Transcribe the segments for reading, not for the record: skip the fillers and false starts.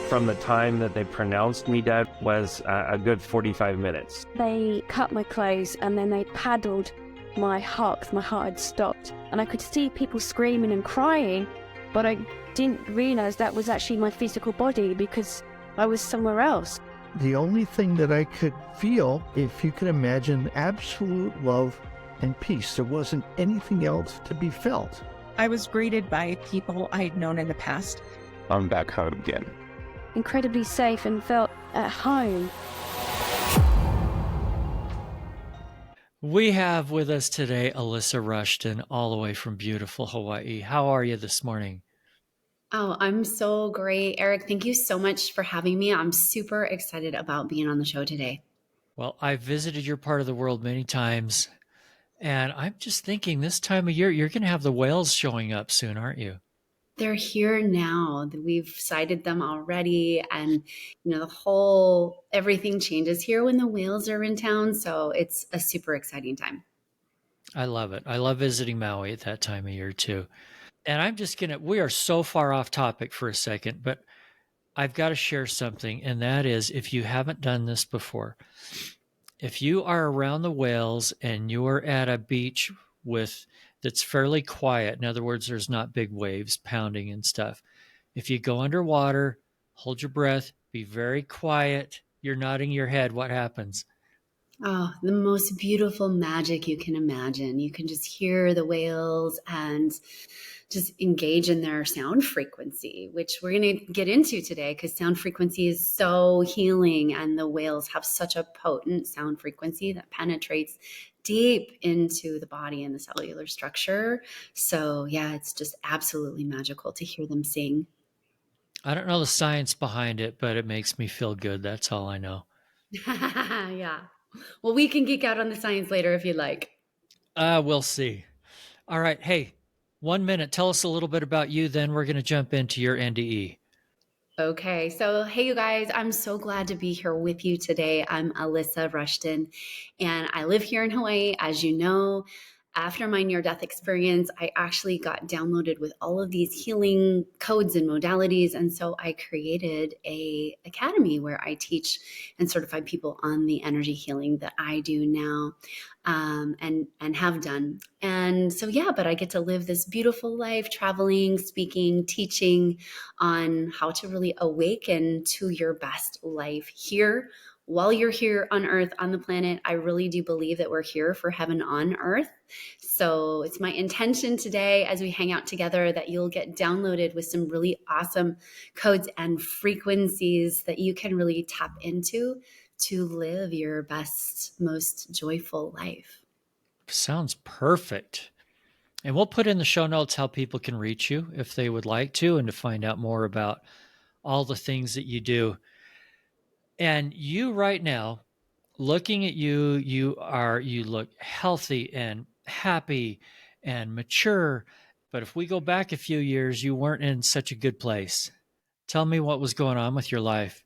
From the time that they pronounced me dead was a good 45 minutes. They cut my clothes and then they paddled my heart, 'cause my heart had stopped. And I could see people screaming and crying, but I didn't realise that was actually my physical body because I was somewhere else. The only thing that I could feel, if you could imagine, absolute love and peace. There wasn't anything else to be felt. I was greeted by people I'd known in the past. I'm back home again. Incredibly safe and felt at home. We have with us today Alysa Rushton, all the way from beautiful Hawaii. How are you this morning? Oh, I'm so great. Eric, thank you so much for having me. I'm super excited about being on the show today. Well, I've visited your part of the world many times, and I'm just thinking this time of year, you're going to have the whales showing up soon, aren't you? They're here now. We've sighted them already. And, everything changes here when the whales are in town. So it's a super exciting time. I love it. I love visiting Maui at that time of year too. And we are so far off topic for a second, but I've got to share something. And that is, if you haven't done this before, if you are around the whales and you're at a beach that's fairly quiet, in other words, there's not big waves pounding and stuff. If you go underwater, hold your breath, be very quiet, you're nodding your head, what happens? Oh, the most beautiful magic you can imagine. You can just hear the whales and just engage in their sound frequency, which we're going to get into today because sound frequency is so healing and the whales have such a potent sound frequency that penetrates deep into the body and the cellular structure. So yeah, it's just absolutely magical to hear them sing. I don't know the science behind it, but it makes me feel good. That's all I know. Yeah. Well, we can geek out on the science later if you'd like. We'll see. All right. Hey, 1 minute. Tell us a little bit about you. Then we're going to jump into your NDE. Okay. So, hey, you guys, I'm so glad to be here with you today. I'm Alysa Rushton, and I live here in Hawaii. As you know, after my near-death experience, I actually got downloaded with all of these healing codes and modalities. And so I created an academy where I teach and certify people on the energy healing that I do now and have done. And so, yeah, but I get to live this beautiful life, traveling, speaking, teaching on how to really awaken to your best life here while you're here on Earth, on the planet. I really do believe that we're here for heaven on Earth. So it's my intention today as we hang out together that you'll get downloaded with some really awesome codes and frequencies that you can really tap into to live your best, most joyful life. Sounds perfect. And we'll put in the show notes how people can reach you if they would like to, and to find out more about all the things that you do. And you right now, looking at you, you look healthy and happy and mature. But if we go back a few years, you weren't in such a good place. Tell me what was going on with your life.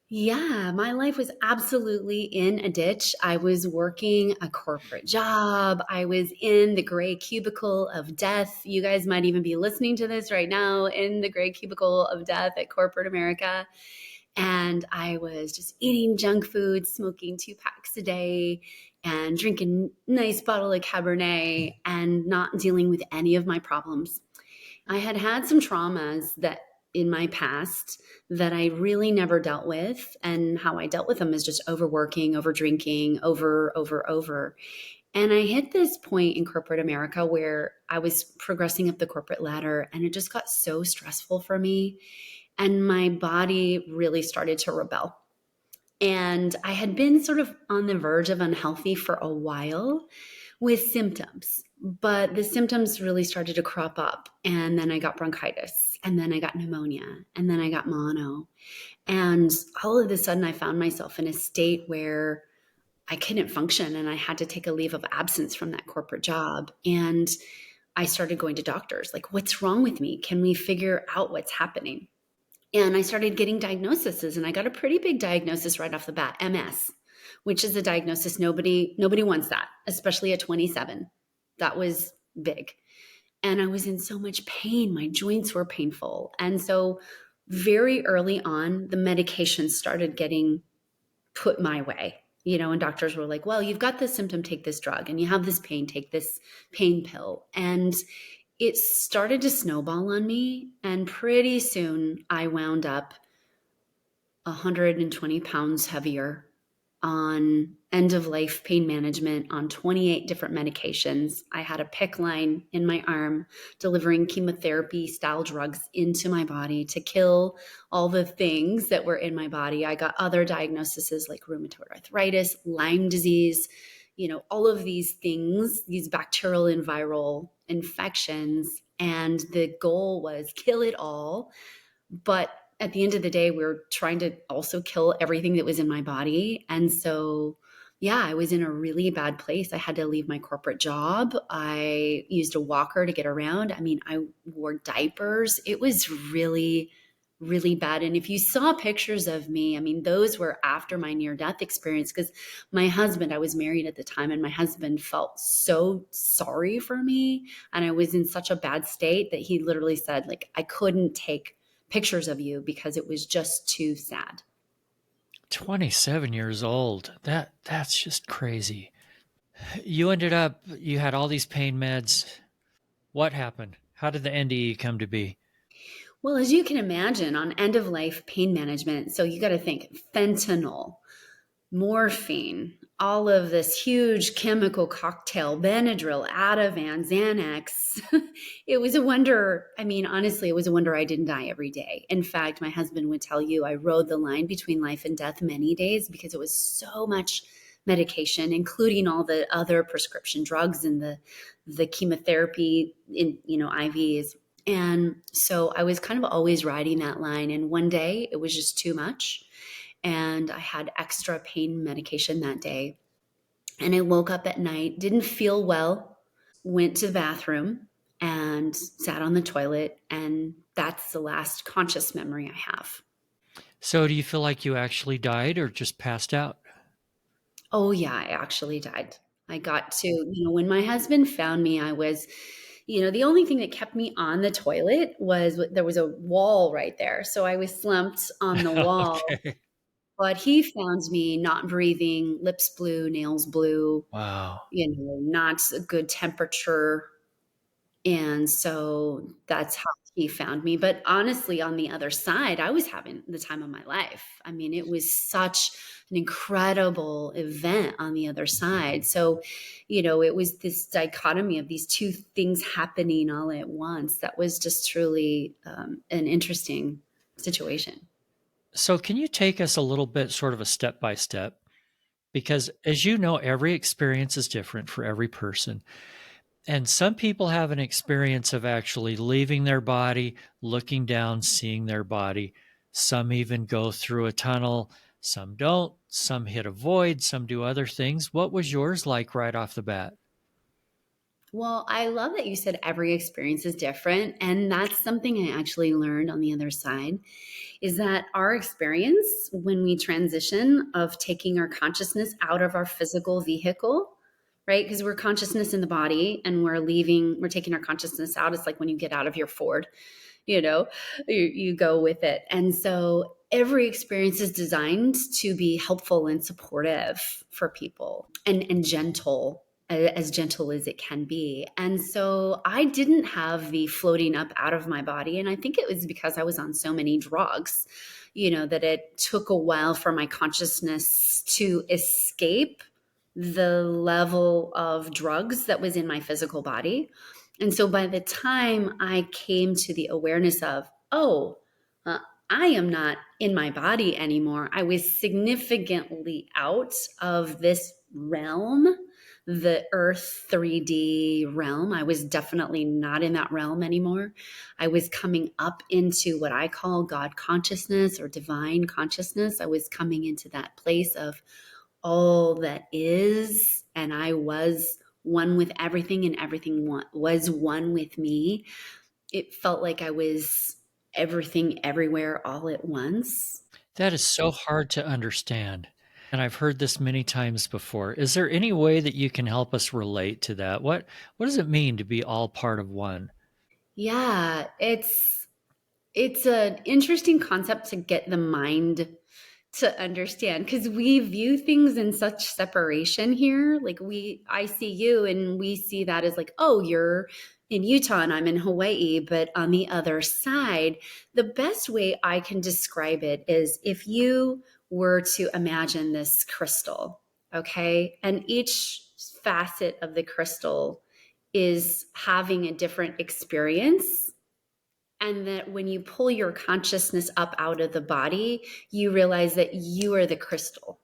Yeah, my life was absolutely in a ditch. I was working a corporate job. I was in the gray cubicle of death. You guys might even be listening to this right now in the gray cubicle of death at corporate America. And I was just eating junk food, smoking 2 packs a day, and drinking a nice bottle of Cabernet and not dealing with any of my problems. I had some traumas that in my past that I really never dealt with. And how I dealt with them is just overworking, over drinking, over. And I hit this point in corporate America where I was progressing up the corporate ladder and it just got so stressful for me. And my body really started to rebel. And I had been sort of on the verge of unhealthy for a while with symptoms, but the symptoms really started to crop up. And then I got bronchitis, and then I got pneumonia, and then I got mono. And all of a sudden I found myself in a state where I couldn't function and I had to take a leave of absence from that corporate job. And I started going to doctors, like, what's wrong with me? Can we figure out what's happening? And I started getting diagnoses, and I got a pretty big diagnosis right off the bat, MS, which is a diagnosis nobody wants that, especially at 27. That was big. and I was in so much pain. My joints were painful. And so very early on, the medication started getting put my way, and doctors were like, well, you've got this symptom, take this drug, and you have this pain, take this pain pill. And it started to snowball on me. And pretty soon I wound up 120 pounds heavier on end of life pain management, on 28 different medications. I had a PICC line in my arm delivering chemotherapy style drugs into my body to kill all the things that were in my body. I got other diagnoses like rheumatoid arthritis, Lyme disease, all of these things, these bacterial and viral infections. And the goal was kill it all. But at the end of the day, we were trying to also kill everything that was in my body. And so, yeah, I was in a really bad place. I had to leave my corporate job. I used a walker to get around. I mean, I wore diapers. It was really, really bad. And if you saw pictures of me, I mean, those were after my near-death experience, because my husband, I was married at the time, and my husband felt so sorry for me. And I was in such a bad state that he literally said, like, I couldn't take pictures of you because it was just too sad. 27 years old. That's just crazy. You had all these pain meds. What happened? How did the NDE come to be? Well, as you can imagine, on end of life pain management, so you got to think fentanyl, morphine, all of this huge chemical cocktail, Benadryl, Ativan, Xanax. It was a wonder. I mean, honestly, it was a wonder I didn't die every day. In fact, my husband would tell you I rode the line between life and death many days because it was so much medication, including all the other prescription drugs and the chemotherapy in, IVs. And so I was kind of always riding that line. And one day it was just too much. And I had extra pain medication that day. And I woke up at night, didn't feel well, went to the bathroom and sat on the toilet. And that's the last conscious memory I have. So do you feel like you actually died or just passed out? Oh, yeah, I actually died. I got to, when my husband found me, I was, the only thing that kept me on the toilet was there was a wall right there. So I was slumped on the wall. Okay. But he found me not breathing, lips blue, nails blue. Wow. Not a good temperature. And so that's how he found me. But honestly, on the other side, I was having the time of my life. I mean, it was such an incredible event on the other side. So, it was this dichotomy of these two things happening all at once. That was just truly an interesting situation. So can you take us a little bit sort of a step by step? Because as you know, every experience is different for every person. And some people have an experience of actually leaving their body, looking down, seeing their body. Some even go through a tunnel. Some don't. Some hit a void. Some do other things. What was yours like right off the bat? Well, I love that you said every experience is different. And that's something I actually learned on the other side, is that our experience when we transition of taking our consciousness out of our physical vehicle, right? Because we're consciousness in the body and we're taking our consciousness out. It's like when you get out of your Ford, you go with it. And so every experience is designed to be helpful and supportive for people and gentle, as gentle as it can be. And so I didn't have the floating up out of my body. And I think it was because I was on so many drugs, that it took a while for my consciousness to escape the level of drugs that was in my physical body. And so by the time I came to the awareness of, I am not in my body anymore, I was significantly out of this realm, the Earth 3D realm. I was definitely not in that realm anymore. I was coming up into what I call God consciousness or divine consciousness. I was coming into that place of all that is, and I was one with everything, and everything was one with me. It felt like I was everything everywhere all at once. That is so hard to understand. And I've heard this many times before. Is there any way that you can help us relate to that? What does it mean to be all part of one? Yeah, it's an interesting concept to get the mind to understand, because we view things in such separation here. Like I see you and we see that as like, oh, you're in Utah and I'm in Hawaii. But on the other side, the best way I can describe it is if you were to imagine this crystal, okay? And each facet of the crystal is having a different experience, and that when you pull your consciousness up out of the body, you realize that you are the crystal.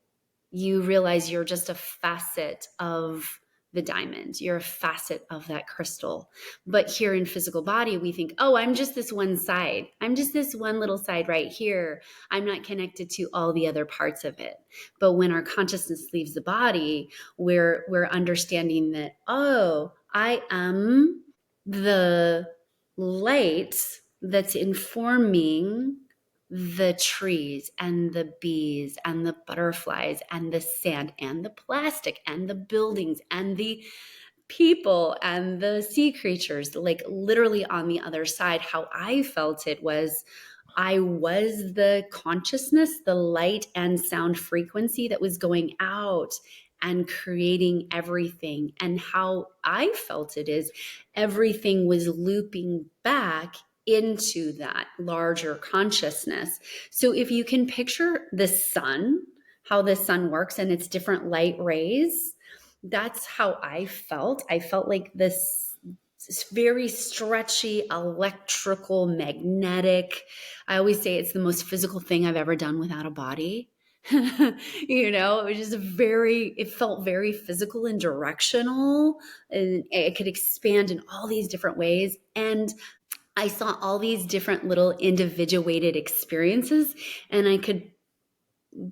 You realize you're just a facet of the diamond. You're a facet of that crystal. But here in physical body, we think, oh, I'm just this one side. I'm just this one little side right here. I'm not connected to all the other parts of it. But when our consciousness leaves the body, we're understanding that, oh, I am the light that's informing the trees and the bees and the butterflies and the sand and the plastic and the buildings and the people and the sea creatures. Like literally on the other side, how I felt it was I was the consciousness, the light and sound frequency that was going out and creating everything. And how I felt it is everything was looping back into that larger consciousness. So if you can picture the sun, how the sun works and its different light rays, that's how I felt. I felt like this very stretchy, electrical, magnetic. I always say it's the most physical thing I've ever done without a body. You know, it was just it felt very physical and directional, and it could expand in all these different ways. And I saw all these different little individuated experiences, and I could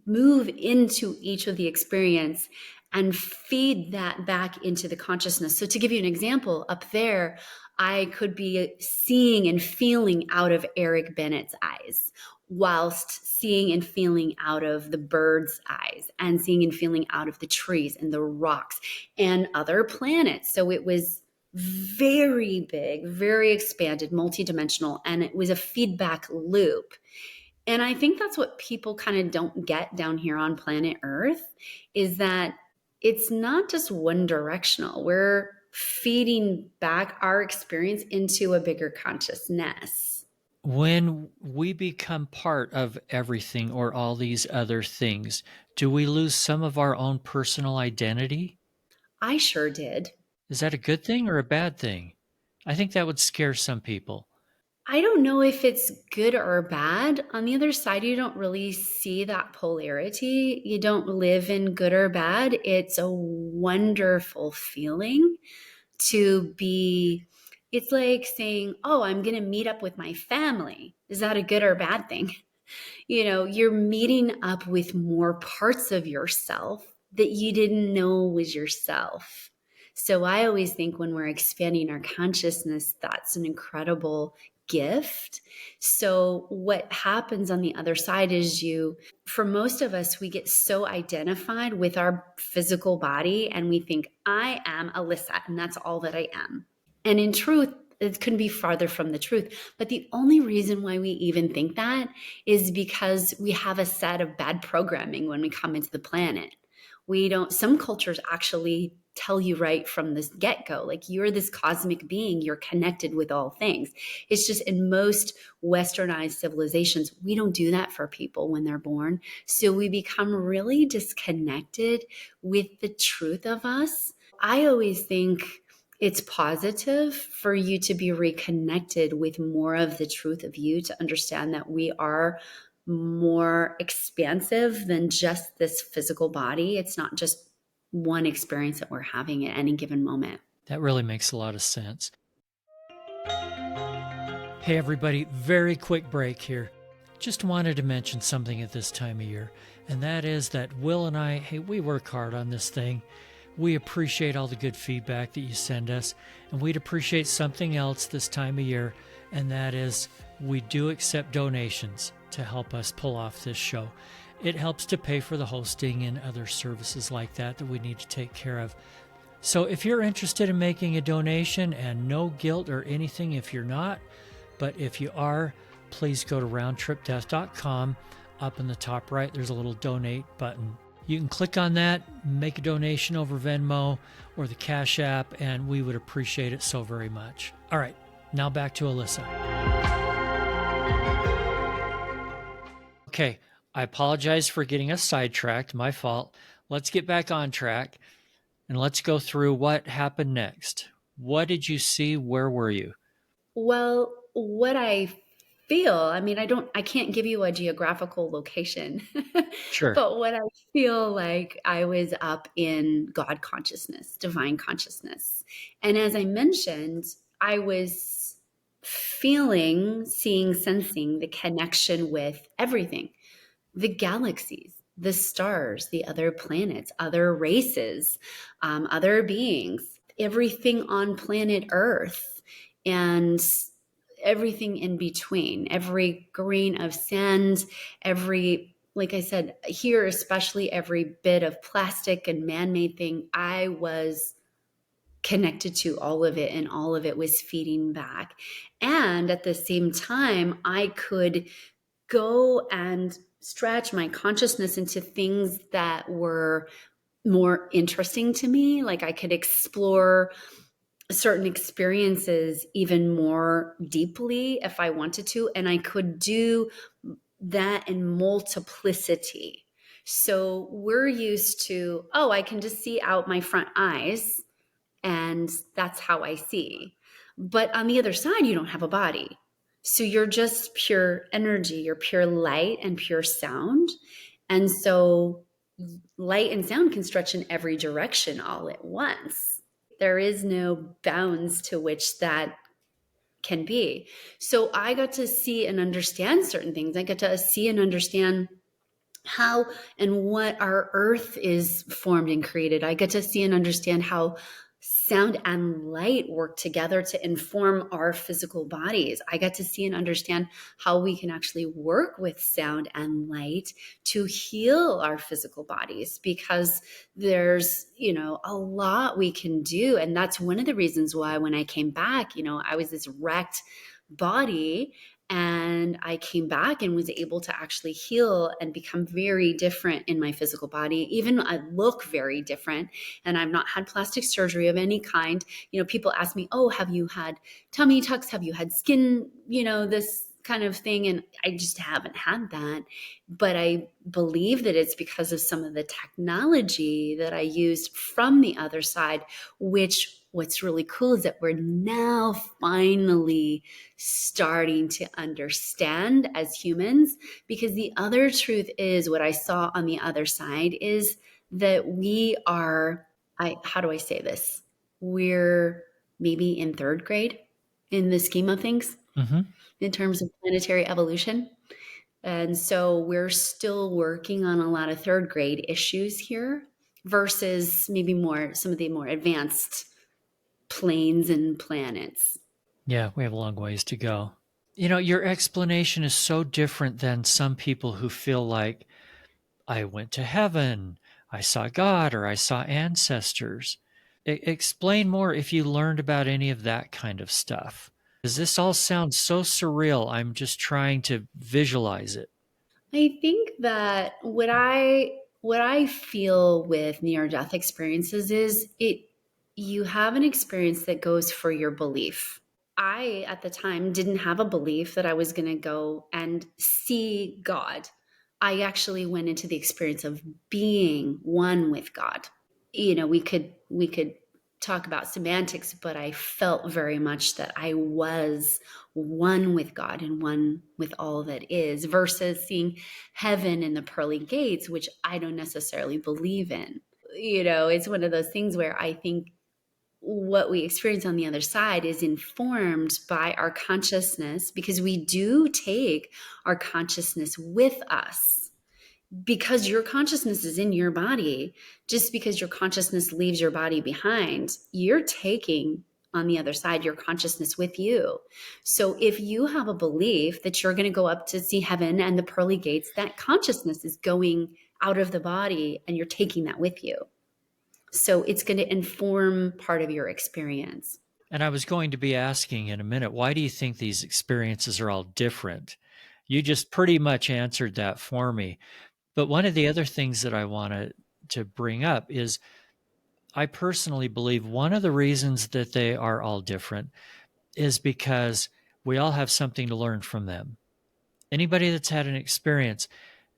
move into each of the experience and feed that back into the consciousness. So to give you an example, up there, I could be seeing and feeling out of Eric Bennett's eyes, whilst seeing and feeling out of the bird's eyes, and seeing and feeling out of the trees and the rocks and other planets. So it was very big, very expanded, multidimensional, and it was a feedback loop. And I think that's what people kind of don't get down here on planet Earth, is that it's not just one directional. We're feeding back our experience into a bigger consciousness. When we become part of everything or all these other things, do we lose some of our own personal identity? I sure did. Is that a good thing or a bad thing? I think that would scare some people. I don't know if it's good or bad. On the other side, you don't really see that polarity. You don't live in good or bad. It's a wonderful feeling to be. It's like saying, oh, I'm going to meet up with my family. Is that a good or bad thing? You know, you're meeting up with more parts of yourself that you didn't know was yourself. So I always think when we're expanding our consciousness, that's an incredible gift. So what happens on the other side is for most of us, we get so identified with our physical body and we think, I am Alyssa, and that's all that I am. And in truth, it couldn't be farther from the truth. But the only reason why we even think that is because we have a set of bad programming when we come into the planet. Some cultures actually tell you right from the get-go, like you're this cosmic being, you're connected with all things. It's just in most westernized civilizations, we don't do that for people when they're born. So we become really disconnected with the truth of us. I always think it's positive for you to be reconnected with more of the truth of you, to understand that we are more expansive than just this physical body. It's not just one experience that we're having at any given moment. That really makes a lot of sense. Hey, everybody, very quick break here. Just wanted to mention something at this time of year, and that is that Will and I, we work hard on this thing. We appreciate all the good feedback that you send us, and we'd appreciate something else this time of year, and that is we do accept donations to help us pull off this show. It helps to pay for the hosting and other services like that we need to take care of. So if you're interested in making a donation, and no guilt or anything if you're not, but if you are, please go to roundtripdeath.com. Up in the top right, there's a little donate button. You can click on that, make a donation over Venmo or the Cash App, and we would appreciate it so very much. All right, now back to Alysa. Okay, I apologize for getting us sidetracked. My fault. Let's get back on track. And let's go through what happened next. What did you see? Where were you? Well, what I feel, I can't give you a geographical location, Sure. but what I feel like, I was up in God consciousness, divine consciousness. And as I mentioned, I was feeling, seeing, sensing the connection with everything, the galaxies, the stars, the other planets, other races, other beings, everything on planet Earth, and everything in between, every grain of sand, every, like I said, here, especially every bit of plastic and man-made thing. I was connected to all of it, and all of it was feeding back. And at the same time, I could go and stretch my consciousness into things that were more interesting to me. Like I could explore certain experiences even more deeply if I wanted to. And I could do that in multiplicity. So we're used to, oh, I can just see out my front eyes and that's how I see. But on the other side, you don't have a body. So you're just pure energy, you're pure light and pure sound. And so light and sound can stretch in every direction all at once. There is no bounds to which that can be. So I got to see and understand certain things. I got to see and understand how and what our earth is formed and created. I get to see and understand how sound and light work together to inform our physical bodies. I got to see and understand how we can actually work with sound and light to heal our physical bodies, because there's, a lot we can do. And that's one of the reasons why when I came back, I was this wrecked body, and I came back and was able to actually heal and become very different in my physical body. Even I look very different, and I've not had plastic surgery of any kind. People ask me, oh, have you had tummy tucks? Have you had skin, this kind of thing? And I just haven't had that. But I believe that it's because of some of the technology that I used from the other side, which what's really cool is that we're now finally starting to understand as humans, because the other truth is, what I saw on the other side is that we are, how do I say this? We're maybe in third grade in the scheme of things, in terms of planetary evolution. And so we're still working on a lot of third grade issues here versus maybe some of the more advanced planes and planets. Yeah, we have a long ways to go. Your explanation is so different than some people who feel like, I went to heaven, I saw God, or I saw ancestors. Explain more if you learned about any of that kind of stuff. Does this all sound so surreal? I'm just trying to visualize it. I think that what I feel with near-death experiences is you have an experience that goes for your belief. I, at the time, didn't have a belief that I was going to go and see God. I actually went into the experience of being one with God. We could talk about semantics, but I felt very much that I was one with God and one with all that is, versus seeing heaven and the pearly gates, which I don't necessarily believe in. It's one of those things where I think what we experience on the other side is informed by our consciousness, because we do take our consciousness with us. Because your consciousness is in your body, just because your consciousness leaves your body behind, you're taking on the other side your consciousness with you. So if you have a belief that you're going to go up to see heaven and the pearly gates, that consciousness is going out of the body and you're taking that with you. So it's going to inform part of your experience. And I was going to be asking in a minute, why do you think these experiences are all different? You just pretty much answered that for me. But one of the other things that I wanted to bring up is I personally believe one of the reasons that they are all different is because we all have something to learn from them. Anybody that's had an experience,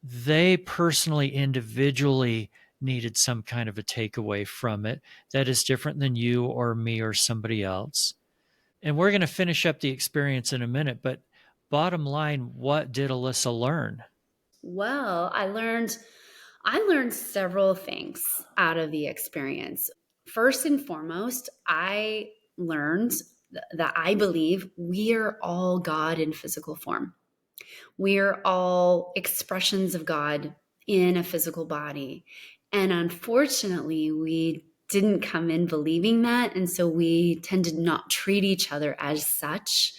they personally, individually needed some kind of a takeaway from it that is different than you or me or somebody else. And we're going to finish up the experience in a minute, but bottom line, what did Alysa learn? Well, I learned several things out of the experience. First and foremost, I learned that I believe we are all God in physical form. We are all expressions of God in a physical body. And unfortunately, we didn't come in believing that. And so we tend to not treat each other as such.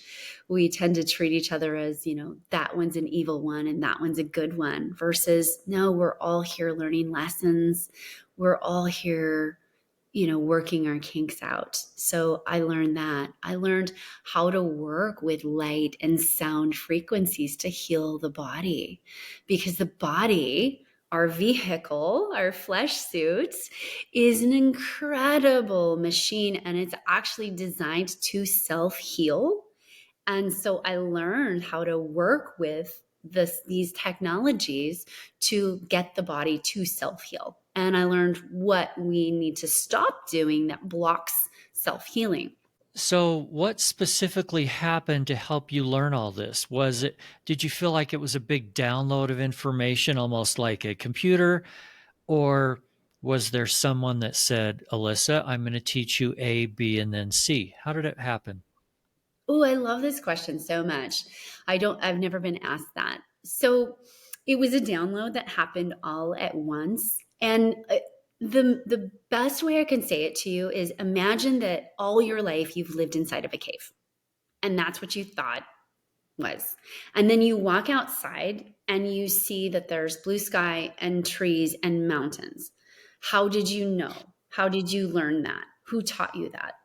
We tend to treat each other as, that one's an evil one and that one's a good one, versus no, we're all here learning lessons. We're all here, working our kinks out. So I learned that. I learned how to work with light and sound frequencies to heal the body, because the body, our vehicle, our flesh suits, is an incredible machine, and it's actually designed to self-heal. And so I learned how to work with these technologies to get the body to self-heal. And I learned what we need to stop doing that blocks self-healing. So what specifically happened to help you learn all this? Did you feel like it was a big download of information, almost like a computer? Or was there someone that said, Alysa, I'm going to teach you A, B, and then C? How did it happen? Oh, I love this question so much. I've never been asked that. So it was a download that happened all at once. And the best way I can say it to you is, imagine that all your life you've lived inside of a cave. And that's what you thought was. And then you walk outside and you see that there's blue sky and trees and mountains. How did you know? How did you learn that? Who taught you that?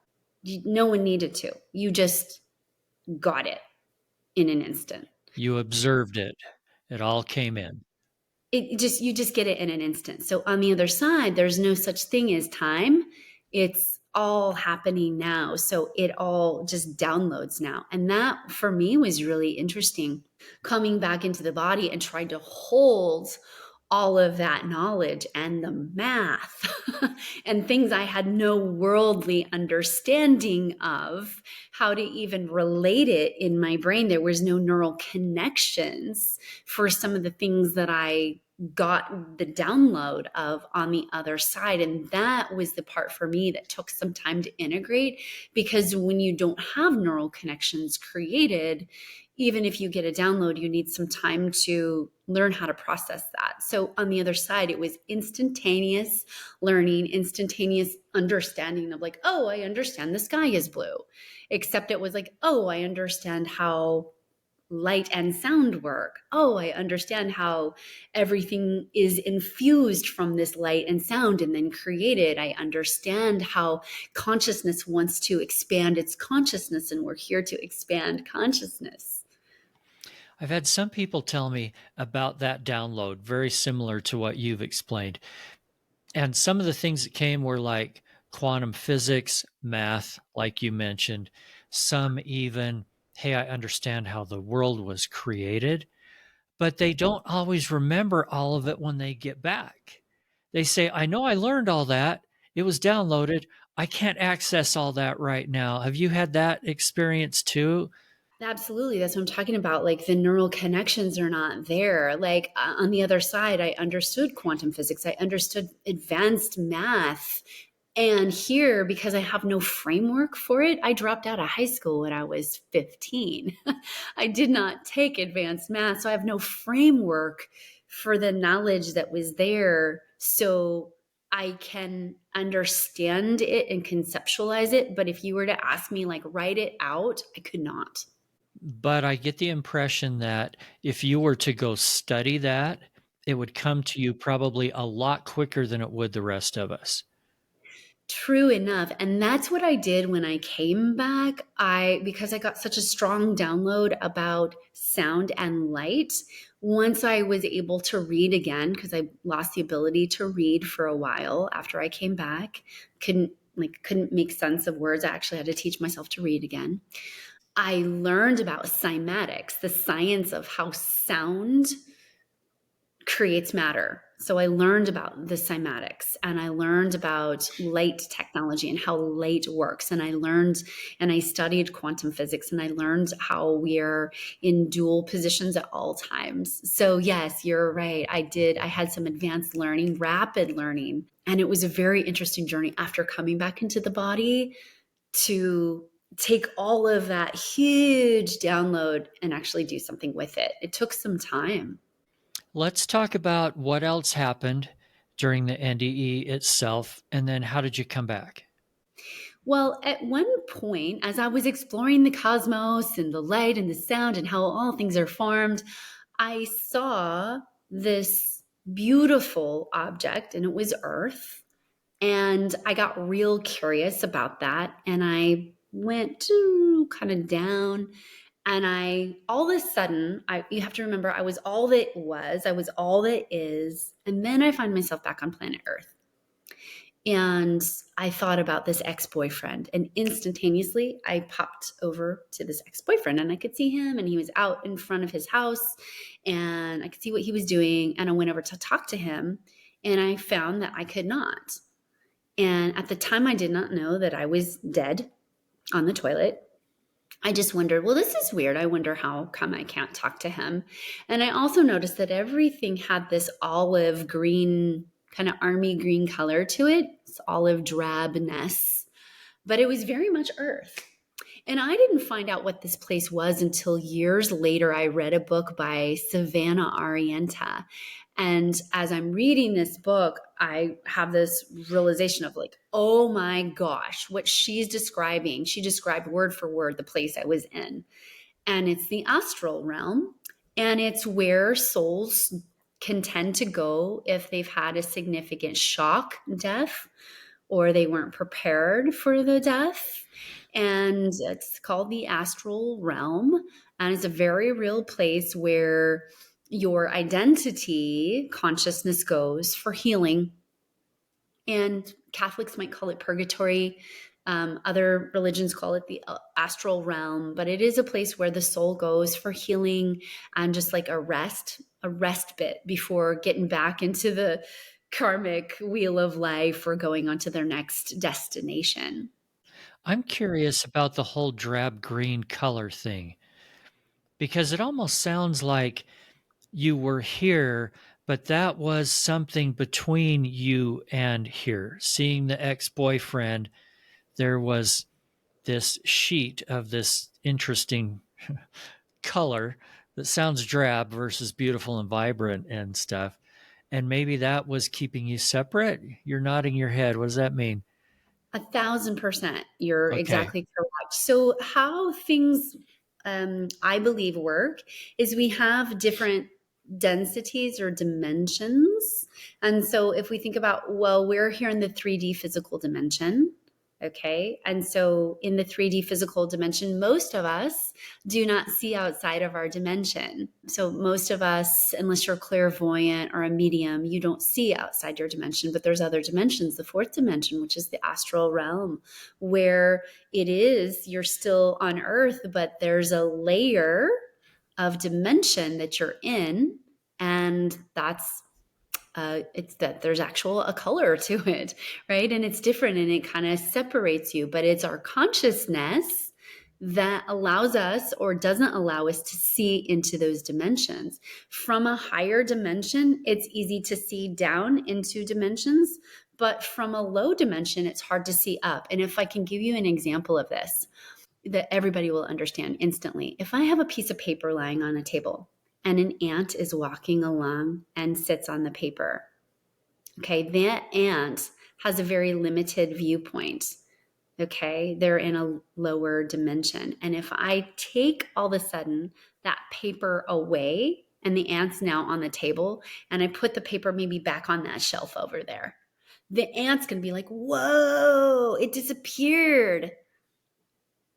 No one needed to. You just got it in an instant. You observed it. It all came in. You just get it in an instant. So on the other side, there's no such thing as time. It's all happening now. So it all just downloads now. And that for me was really interesting, coming back into the body and trying to hold all of that knowledge and the math and things I had no worldly understanding of, how to even relate it in my brain. There was no neural connections for some of the things that I got the download of on the other side. And that was the part for me that took some time to integrate, because when you don't have neural connections created, even if you get a download, you need some time to learn how to process that. So on the other side, it was instantaneous learning, instantaneous understanding of like, oh, I understand the sky is blue. Except it was like, oh, I understand how light and sound work. Oh, I understand how everything is infused from this light and sound and then created. I understand how consciousness wants to expand its consciousness, and we're here to expand consciousness. I've had some people tell me about that download, very similar to what you've explained. And some of the things that came were like quantum physics, math, like you mentioned, some even, hey, I understand how the world was created, but they don't always remember all of it when they get back. They say, I know I learned all that. It was downloaded. I can't access all that right now. Have you had that experience too? Absolutely. That's what I'm talking about. Like, the neural connections are not there. Like, on the other side, I understood quantum physics. I understood advanced math. And here, because I have no framework for it, I dropped out of high school when I was 15. I did not take advanced math, so I have no framework for the knowledge that was there. So I can understand it and conceptualize it. But if you were to ask me, like, write it out, I could not. But I get the impression that if you were to go study that, it would come to you probably a lot quicker than it would the rest of us. True enough. And that's what I did when I came back. Because I got such a strong download about sound and light, once I was able to read again, because I lost the ability to read for a while after I came back, couldn't make sense of words. I actually had to teach myself to read again. I learned about cymatics, the science of how sound creates matter. So I learned about the cymatics, and I learned about light technology and how light works. And I studied quantum physics, and I learned how we're in dual positions at all times. So yes, you're right. I had some advanced learning, rapid learning, and it was a very interesting journey after coming back into the body to take all of that huge download and actually do something with it. It took some time. Let's talk about what else happened during the NDE itself, and then how did you come back? Well, at one point, as I was exploring the cosmos and the light and the sound and how all things are formed, I saw this beautiful object, and it was Earth. And I got real curious about that. And I went kind of down. And all of a sudden, you have to remember, I was all that was, I was all that is. And then I find myself back on planet Earth. And I thought about this ex-boyfriend, and instantaneously I popped over to this ex-boyfriend, and I could see him, and he was out in front of his house, and I could see what he was doing. And I went over to talk to him, and I found that I could not. And at the time, I did not know that I was dead on the toilet. I just wondered, well, this is weird. I wonder how come I can't talk to him. And I also noticed that everything had this olive green, kind of army green color to it. It's olive drabness, but it was very much earth. And I didn't find out what this place was until years later. I read a book by Savannah Arienta. And as I'm reading this book, I have this realization of like, oh my gosh, what she's describing. She described word for word the place I was in. And it's the astral realm. And it's where souls can tend to go if they've had a significant shock death, or they weren't prepared for the death. And it's called the astral realm. And it's a very real place where your identity, consciousness goes for healing. And Catholics might call it purgatory. Other religions call it the astral realm, but it is a place where the soul goes for healing and just like a respite before getting back into the karmic wheel of life or going on to their next destination. I'm curious about the whole drab green color thing, because it almost sounds like you were here, but that was something between you and here. Seeing the ex-boyfriend, there was this sheet of this interesting color that sounds drab versus beautiful and vibrant and stuff. And maybe that was keeping you separate. You're nodding your head. What does that mean? 1,000%. You're Okay. exactly correct. So how things, I believe, work is we have different densities or dimensions. And so if we think about, well, we're here in the 3D physical dimension. Okay. And so in the 3D physical dimension, most of us do not see outside of our dimension. So most of us, unless you're clairvoyant or a medium, you don't see outside your dimension, but there's other dimensions, the fourth dimension, which is the astral realm, where you're still on earth, but there's a layer of dimension that you're in. And it's that there's a color to it, right? And it's different and it kind of separates you, but it's our consciousness that allows us or doesn't allow us to see into those dimensions. From a higher dimension, it's easy to see down into dimensions, but from a low dimension, it's hard to see up. And if I can give you an example of this that everybody will understand instantly, if I have a piece of paper lying on a table, and an ant is walking along and sits on the paper. Okay, that ant has a very limited viewpoint. Okay, they're in a lower dimension. And if I take all of a sudden that paper away and the ant's now on the table, and I put the paper maybe back on that shelf over there, the ant's going to be like, whoa, it disappeared,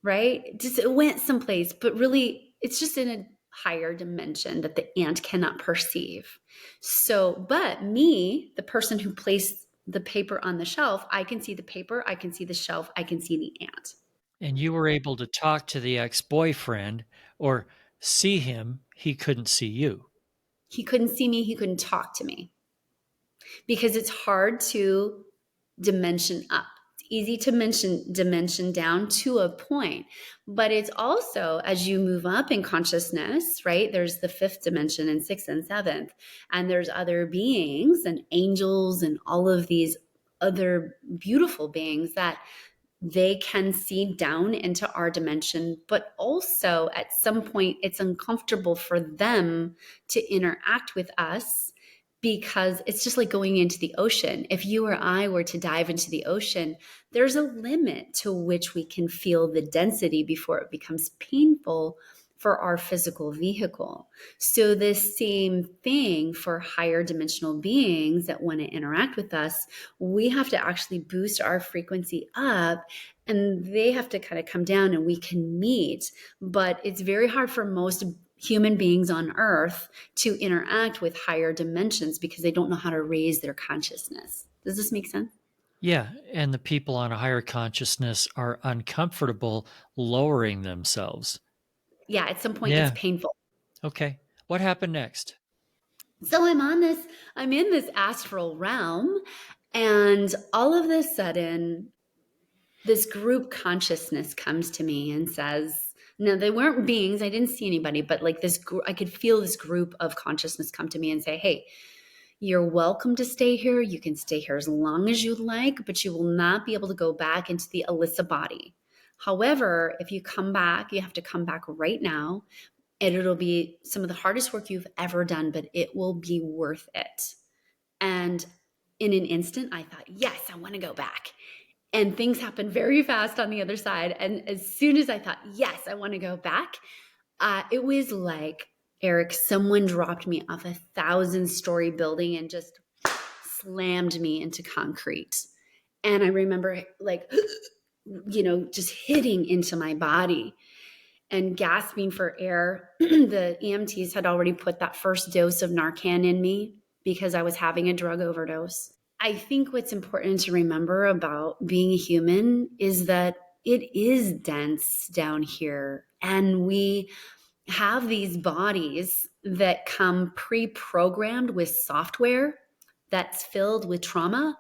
right? It went someplace, but really it's just in a higher dimension that the ant cannot perceive. So, but me, the person who placed the paper on the shelf, I can see the paper, I can see the shelf, I can see the ant. And you were able to talk to the ex-boyfriend or see him. He couldn't see you. He couldn't see me, he couldn't talk to me. Because it's hard to dimension up. It's easy to dimension down to a point, but it's also, as you move up in consciousness, right? There's the 5th dimension and 6th and 7th, and there's other beings and angels and all of these other beautiful beings that they can see down into our dimension, but also at some point it's uncomfortable for them to interact with us, because it's just like going into the ocean. If you or I were to dive into the ocean, there's a limit to which we can feel the density before it becomes painful for our physical vehicle. So this same thing for higher dimensional beings that want to interact with us, we have to actually boost our frequency up, and they have to kind of come down and we can meet. But it's very hard for most human beings on earth to interact with higher dimensions because they don't know how to raise their consciousness. Does this make sense? Yeah. And the people on a higher consciousness are uncomfortable lowering themselves. Yeah, at some point Yeah. it's painful. Okay. What happened next? So I'm in this astral realm, and all of a sudden, this group consciousness comes to me and says, no, they weren't beings. I didn't see anybody, but like this group, I could feel this group of consciousness come to me and say, hey, you're welcome to stay here. You can stay here as long as you'd like, but you will not be able to go back into the Alysa body. However, if you come back, you have to come back right now, and it'll be some of the hardest work you've ever done, but it will be worth it. And in an instant, I thought, yes, I want to go back. And things happened very fast on the other side. And as soon as I thought, yes, I want to go back, it was like, Eric, someone dropped me off a 1,000-story building and just slammed me into concrete. And I remember like, just hitting into my body and gasping for air. The EMTs had already put that first dose of Narcan in me because I was having a drug overdose. I think what's important to remember about being a human is that it is dense down here, and we have these bodies that come pre-programmed with software that's filled with trauma.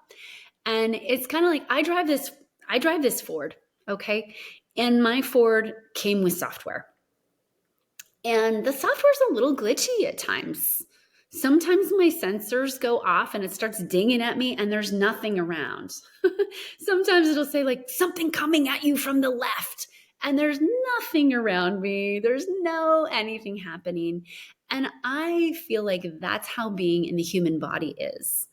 And it's kind of like I drive this Ford, okay? And my Ford came with software. And the software's a little glitchy at times. Sometimes my sensors go off and it starts dinging at me and there's nothing around. Sometimes it'll say like something coming at you from the left and there's nothing around me. There's no anything happening. And I feel like that's how being in the human body is.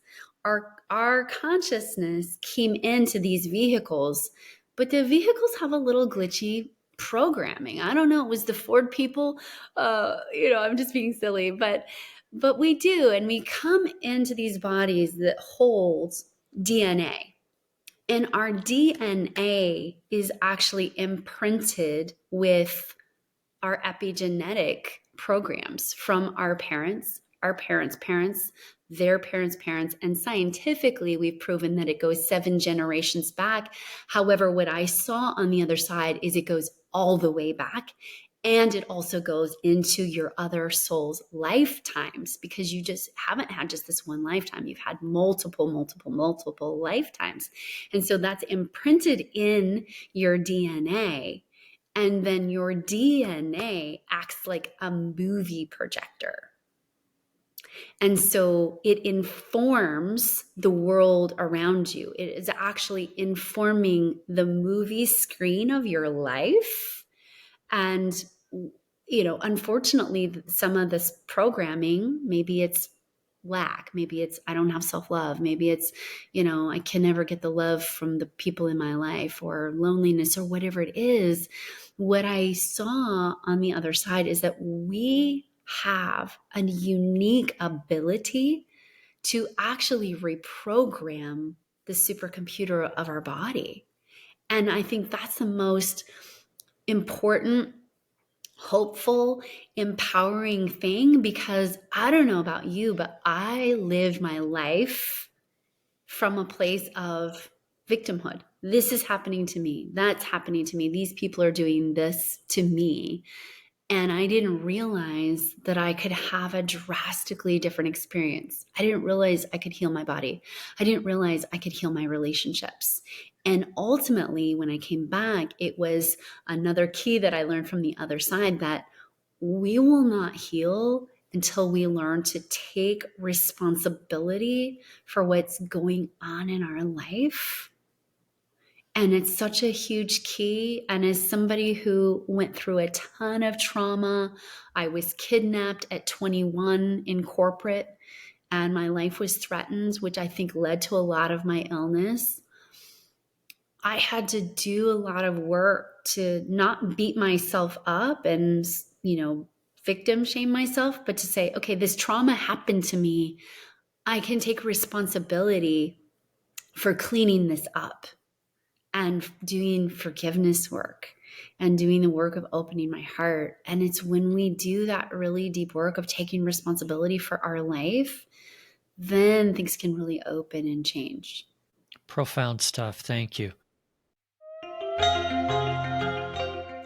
Our consciousness came into these vehicles, but the vehicles have a little glitchy programming. I don't know. It was the Ford people. I'm just being silly, but we do. And we come into these bodies that hold DNA. And our DNA is actually imprinted with our epigenetic programs from our parents' parents, their parents' parents. And scientifically, we've proven that it goes 7 generations back. However, what I saw on the other side is it goes all the way back. And it also goes into your other soul's lifetimes, because you just haven't had just this one lifetime. You've had multiple lifetimes. And so that's imprinted in your DNA. And then your DNA acts like a movie projector. And so it informs the world around you. It is actually informing the movie screen of your life. And, unfortunately, some of this programming, maybe it's lack, maybe it's I don't have self-love, maybe it's, I can never get the love from the people in my life, or loneliness, or whatever it is. What I saw on the other side is that we have a unique ability to actually reprogram the supercomputer of our body. And I think that's the most important, hopeful, empowering thing, because I don't know about you, but I lived my life from a place of victimhood. This is happening to me. That's happening to me. These people are doing this to me. And I didn't realize that I could have a drastically different experience. I didn't realize I could heal my body. I didn't realize I could heal my relationships. And ultimately, when I came back, it was another key that I learned from the other side, that we will not heal until we learn to take responsibility for what's going on in our life. And it's such a huge key. And as somebody who went through a ton of trauma, I was kidnapped at 21 in corporate, and my life was threatened, which I think led to a lot of my illness. I had to do a lot of work to not beat myself up and, victim shame myself, but to say, okay, this trauma happened to me. I can take responsibility for cleaning this up and doing forgiveness work and doing the work of opening my heart. And it's when we do that really deep work of taking responsibility for our life, then things can really open and change. Profound stuff. Thank you.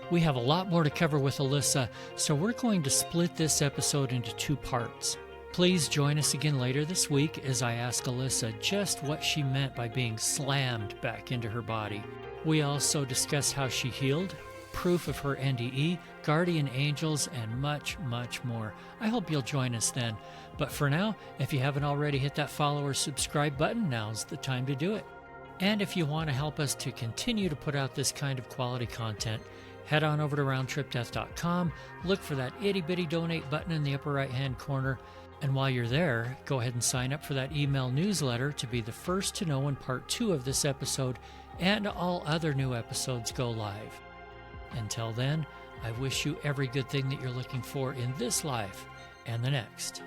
We have a lot more to cover with Alysa, so we're going to split this episode into 2 parts. Please join us again later this week as I ask Alysa just what she meant by being slammed back into her body. We also discuss how she healed, proof of her NDE, guardian angels, and much, much more. I hope you'll join us then. But for now, if you haven't already hit that follow or subscribe button, now's the time to do it. And if you want to help us to continue to put out this kind of quality content, head on over to roundtripdeath.com, look for that itty-bitty donate button in the upper right-hand corner, and while you're there, go ahead and sign up for that email newsletter to be the first to know when part 2 of this episode and all other new episodes go live. Until then, I wish you every good thing that you're looking for in this life and the next.